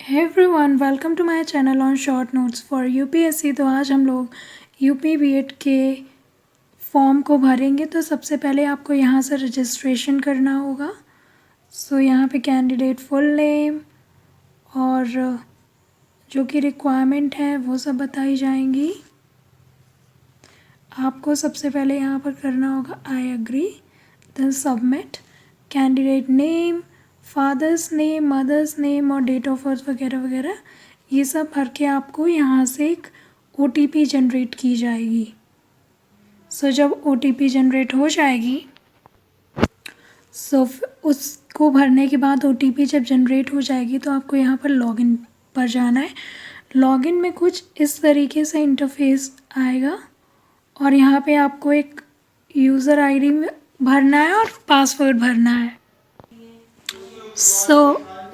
Hey everyone, welcome to my channel on short notes for UPSC. तो आज हम लोग यूपी बीएड के फॉर्म को भरेंगे। तो सबसे पहले आपको यहाँ से रजिस्ट्रेशन करना होगा। सो यहाँ पे कैंडिडेट फुल नेम और जो कि रिक्वायरमेंट है वो सब बताई जाएंगी। आपको सबसे पहले यहाँ पर करना होगा I agree, then submit, candidate name, father's name, mother's name और डेट ऑफ बर्थ वगैरह वगैरह ये सब भर के आपको यहाँ से एक OTP जनरेट की जाएगी। सो जब OTP जनरेट हो जाएगी उसको भरने के बाद OTP जब जनरेट हो जाएगी तो आपको यहाँ पर लॉगिन पर जाना है। लॉगिन में कुछ इस तरीके से इंटरफेस आएगा और यहाँ पे आपको एक यूज़र ID भरना है और पासवर्ड भरना है।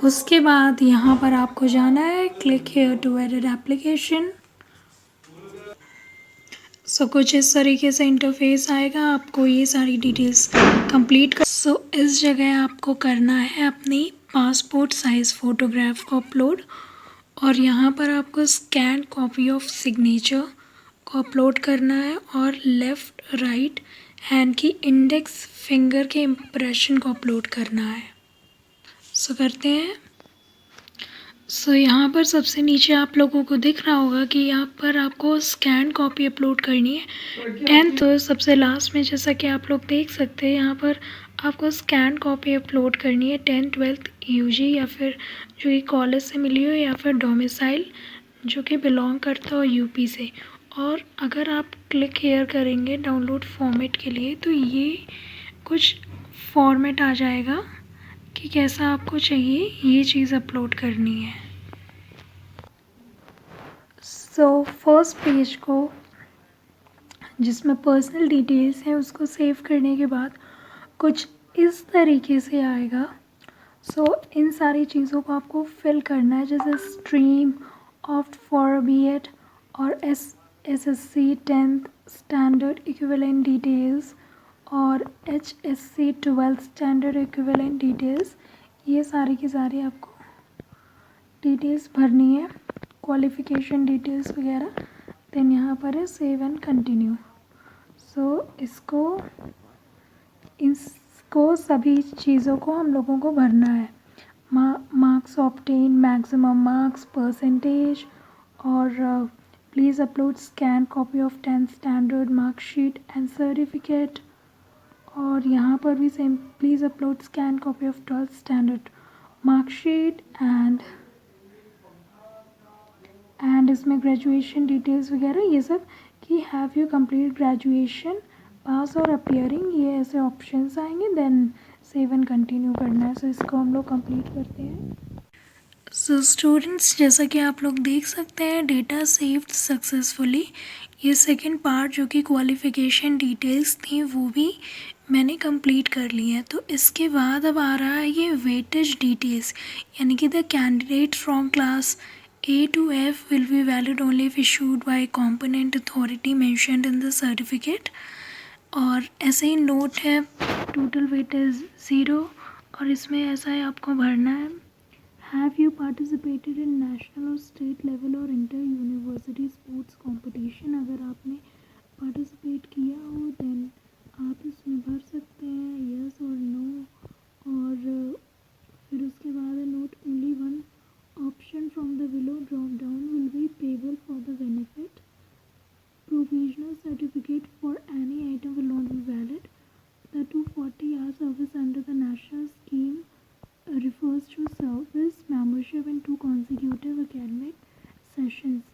उसके बाद यहाँ पर आपको जाना है click here to edit application. कुछ इस तरीके से इंटरफेस आएगा, आपको ये सारी डिटेल्स कंप्लीट कर। इस जगह आपको करना है अपनी पासपोर्ट साइज़ फ़ोटोग्राफ को अपलोड और यहाँ पर आपको स्कैन कॉपी ऑफ सिग्नेचर को अपलोड करना है और लेफ़्ट राइट हैंड की इंडेक्स फिंगर के इम्प्रेशन को अपलोड करना है। करते हैं। यहाँ पर सबसे नीचे आप लोगों को दिख रहा होगा कि यहाँ पर आपको स्कैन कॉपी अपलोड करनी है। 10th तो सबसे लास्ट में जैसा कि आप लोग देख सकते हैं यहाँ पर आपको स्कैन कॉपी अपलोड करनी है 10th 12th UG या फिर जो ये कॉलेज से मिली हो या फिर डोमिसाइल जो कि बिलोंग करता हो यूपी से। और अगर आप क्लिक हेयर करेंगे डाउनलोड फॉर्मेट के लिए तो ये कुछ फॉर्मेट आ जाएगा कि कैसा आपको चाहिए ये चीज़ अपलोड करनी है। फर्स्ट पेज को जिसमें पर्सनल डिटेल्स हैं उसको सेव करने के बाद कुछ इस तरीके से आएगा। इन सारी चीज़ों को आपको फिल करना है, जैसे स्ट्रीम, ऑप्ट फॉर बीएड और SSC 10th standard equivalent details और HSC 12th standard equivalent details. ये सारी की सारी आपको डिटेल्स भरनी है, क्वालिफ़िकेशन डिटेल्स वगैरह। देन यहाँ पर है सेव एंड कंटिन्यू। इसको सभी चीज़ों को हम लोगों को भरना है। Marks obtain, maximum marks, percentage और please upload scan copy of 10th standard marksheet and certificate. और यहाँ पर भी same, please upload scan copy of 12th standard marksheet and इसमें ग्रेजुएशन डिटेल्स वगैरह ये सब कि have you complete graduation, pass और अपीयरिंग, ये ऐसे ऑप्शंस आएंगे। देन सेव एंड कंटिन्यू करना है। इसको हम लोग कंप्लीट करते हैं। स्टूडेंट्स, जैसा कि आप लोग देख सकते हैं डेटा सेव्ड सक्सेसफुली। ये सेकंड पार्ट जो कि क्वालिफ़िकेशन डिटेल्स थी वो भी मैंने कंप्लीट कर ली है। तो इसके बाद अब आ रहा है ये वेटेज डिटेल्स, यानी कि the candidate from class A to F will be valid only if issued by competent authority mentioned in the certificate। और ऐसे ही नोट है, टोटल वेटेज 0 और इसमें ऐसा है आपको भरना है have you participated in national और स्टेट लेवल और इंटर यूनिवर्सिटी स्पोर्ट्स कंपटीशन। अगर आपने पार्टिसिपेट किया हो देन आप इसमें भर सकते हैं यस और नो। और फिर उसके बाद है note only one option from the below drop down will be payable for the benefit. Provisional certificate for any item will not be valid. The 240 hours service under the national scheme refers to service membership in 2 consecutive academic sessions।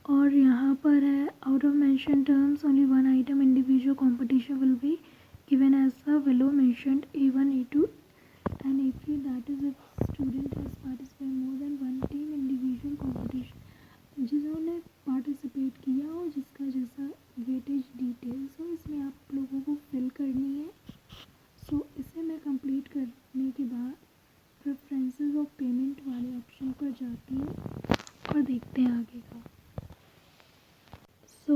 और यहाँ पर है out of mentioned terms only one item individual competition will be given as the below mentioned A1 A2 and A3, that is if student has participated more than one team individual competition। जिन्होंने participate किया हो जिसका जैसा weightage details हो इसमें आप लोगों को फिल करनी है। इसे मैं कंप्लीट करने के बाद प्रेफरेंसेस ऑफ पेमेंट वाले ऑप्शन पर जाती है और देखते हैं आगे का।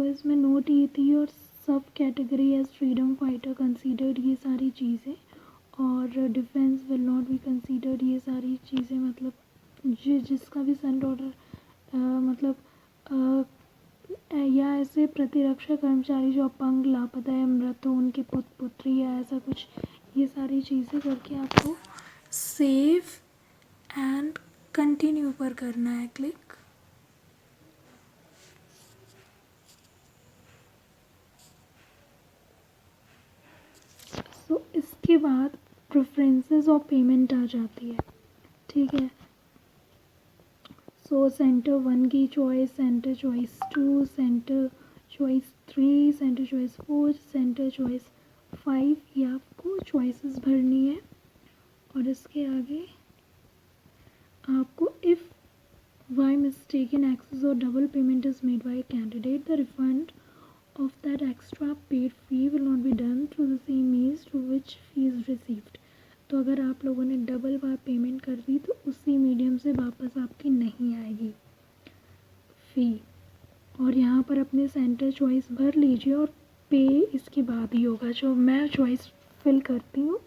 इसमें नोट ये थी और सब category as freedom fighter considered, ये सारी चीज़ें। और defence will not be considered, ये सारी चीज़ें मतलब जिसका भी सेंट ऑर्डर मतलब या ऐसे प्रतिरक्षा कर्मचारी जो अपंग, लापता या मृत हो, उनके पुत्र पुत्री या ऐसा कुछ, ये सारी चीज़ें करके आपको सेव एंड कंटिन्यू पर करना है क्लिक। सो इसके बाद प्रेफरेंसेस ऑफ पेमेंट आ जाती है, ठीक है। सो सेंटर 1 की choice, centre choice 2, centre choice 3, centre choice 4, centre choice 5, ये आपको चॉइसेस भरनी है। और इसके आगे आपको if by mistaken access or double payment is made by a candidate, the refund of that extra paid fee will not be done through the same means to which fee is received। तो अगर आप लोगों ने double बार payment कर दी तो उसी medium से वापस आपकी नहीं आएगी फ़ी। और यहाँ पर अपने सेंटर चॉइस भर लीजिए और पे इसके बाद ही होगा। जो मैं चॉइस फिल करती हूँ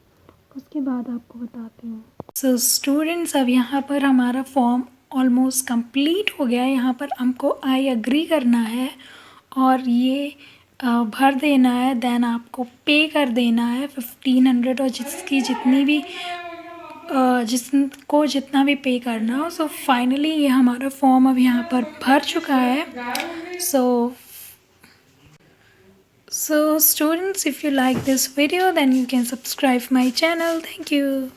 उसके बाद आपको बताती हूँ। सो स्टूडेंट्स, अब यहाँ पर हमारा फॉर्म ऑलमोस्ट कंप्लीट हो गया है। यहाँ पर हमको आई एग्री करना है और ये भर देना है, देन आपको पे कर देना है 1500 और जिसकी जितनी भी जिसको जितना भी पे करना हो। सो फाइनली ये हमारा फॉर्म अब यहाँ पर भर चुका है। सो students, if you like this video then you can subscribe my channel. Thank you.